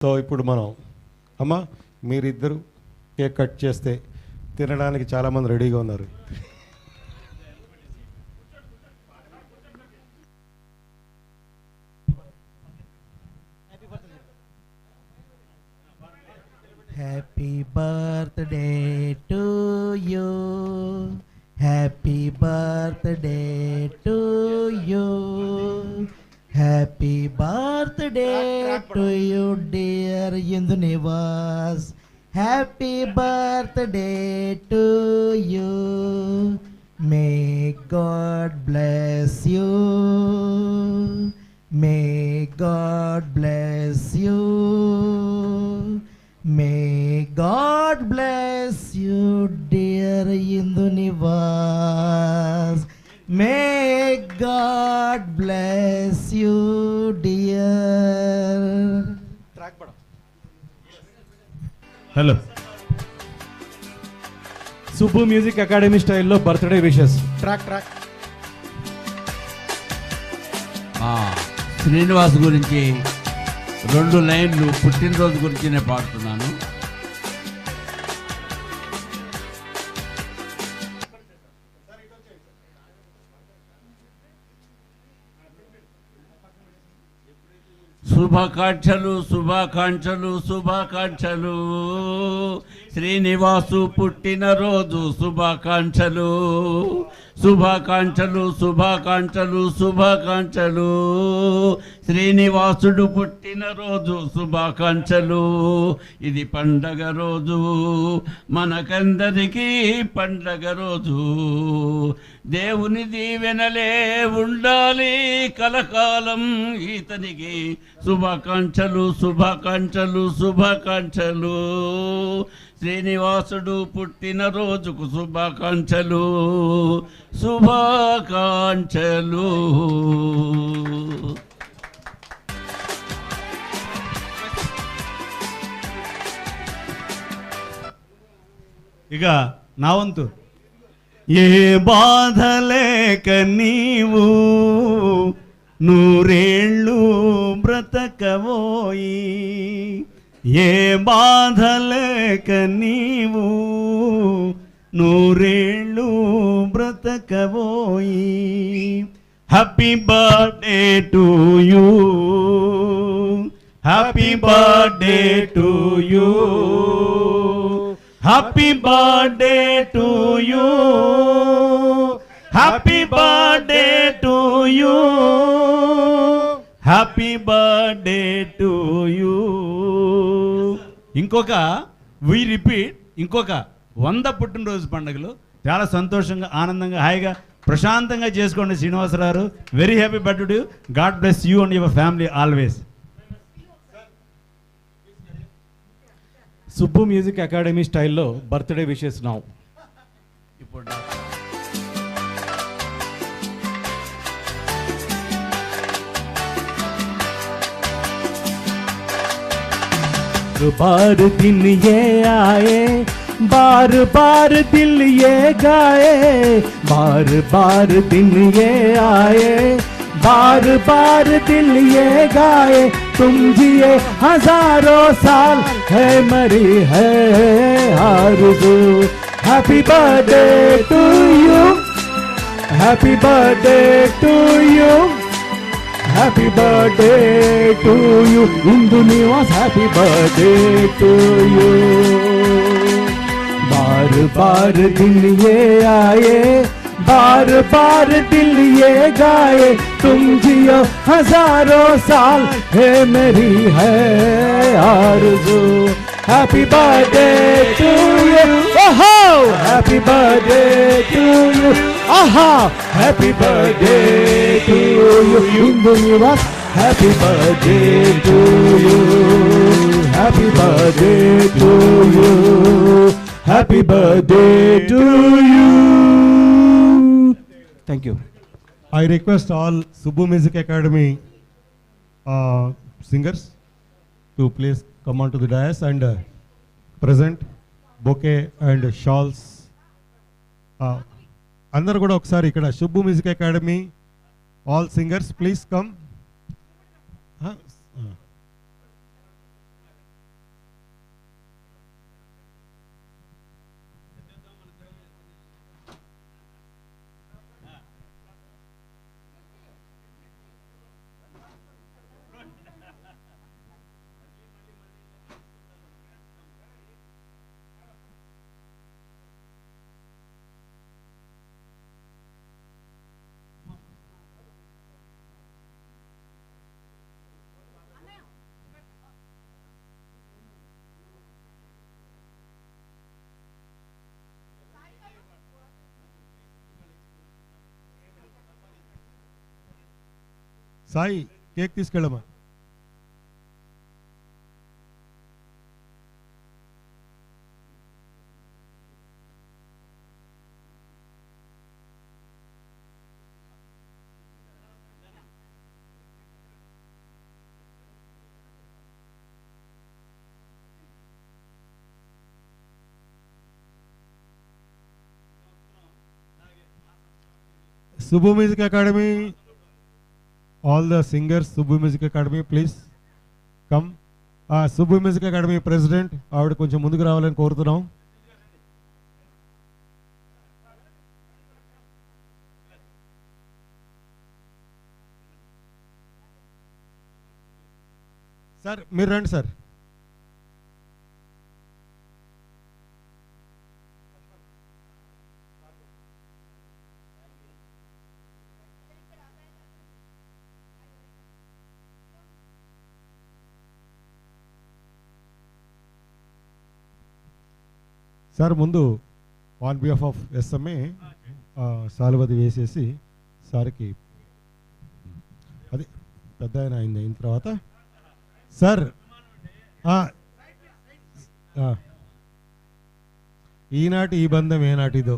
So ఇప్పుడు మనం అమ్మ మీరిద్దరు కేక్ కట్ చేస్తే తినడానికి చాలామంది రెడీగా ఉన్నారు. Happy birthday to you, happy birthday to you, happy birthday to you dear Indu Nivas, happy birthday to you, may God bless you, may God bless you, may God bless you dear Indu Nivas, may God bless you dear. Hello, Subbu music academy స్టైల్లో birthday wishes. Track Srinivas గురించి 2 లైన్లు పుట్టినరోజు గురించి నేను పాడుతున్నాను. శుభాకాంక్షలు శుభాకాంక్షలు శుభాకాంక్షలు, శ్రీనివాసు పుట్టినరోజు శుభాకాంక్షలు, శుభాకాంక్షలు శుభాకాంక్షలు శుభాకాంక్షలు, శ్రీనివాసుడు పుట్టినరోజు శుభాకాంక్షలు. ఇది పండగ రోజు, మనకందరికీ పండగ రోజు, దేవుని దీవెనలే ఉండాలి కలకాలం ఈతనికి. శుభాకాంక్షలు శుభాకాంక్షలు శుభాకాంక్షలు, శ్రీనివాసుడు పుట్టినరోజుకు శుభాకాంక్షలు శుభాకాంక్షలు. ఇక నా వంతు. ఏ బాధ లేక నీవు నూరేళ్ళు బ్రతకవోయి, ఏ బాధ లేక నీవు నూరేళ్ళు బ్రతకవోయి. Happy birthday to you, happy birthday to you, happy birthday to you, happy birthday to you, happy birthday to you. ఇంకొక ఇంకొక 100 పుట్టినరోజు పండుగలు చాలా సంతోషంగా ఆనందంగా హాయిగా ప్రశాంతంగా చేసుకోండి Srinivasarao. Very happy birthday, god bless you and your family always. Subbu music academy స్టైల్లో బర్త్డే విషెస్ నౌ. ఇప్పుడు बार दिन ये आए, बार बार दिल ये गाए, बार बार दिन ये आए, बार बार दिल ये गाए, तुम जिए हजारों साल, है मरी है आरज़ू. Happy birthday to you, happy birthday to you, happy birthday to you Indu Nivas, happy birthday to you. बार बार दिन ये आए, बार बार दिल ये गाए, तुम जियो हजारों साल, है मेरी है आरज़ू. हैप्पी बर्थडे टू यू, ओहो हैप्पी बर्थडे टू यू, आहा happy birthday to you Indu Nivas, happy birthday to you, happy birthday to you, happy birthday to you. Thank you. I request all Subbu Music Academy singers to please come on to the dais and present bouquet and shawls. అందరూ కూడా ఒకసారి ఇక్కడ Subbu music academy all singers please come. Sai cake తీసుకెళ్ళమ్మా. Subbu Music Academy, all the singers, Subbu Music Academy, please come. Subbu Music Academy president, ఆవిడ కొంచెం ముందుకు రావాలని కోరుతున్నాం. సార్ మీరు రండి సార్. సార్ ముందు ఆన్ బిహాఫ్ ఆఫ్ ఎస్ఎంఏ సాలువది వేసేసి సార్కి అది పెద్ద ఆయన అయిన తర్వాత సార్ ఈనాటి ఈ బంధం ఏనాటిదో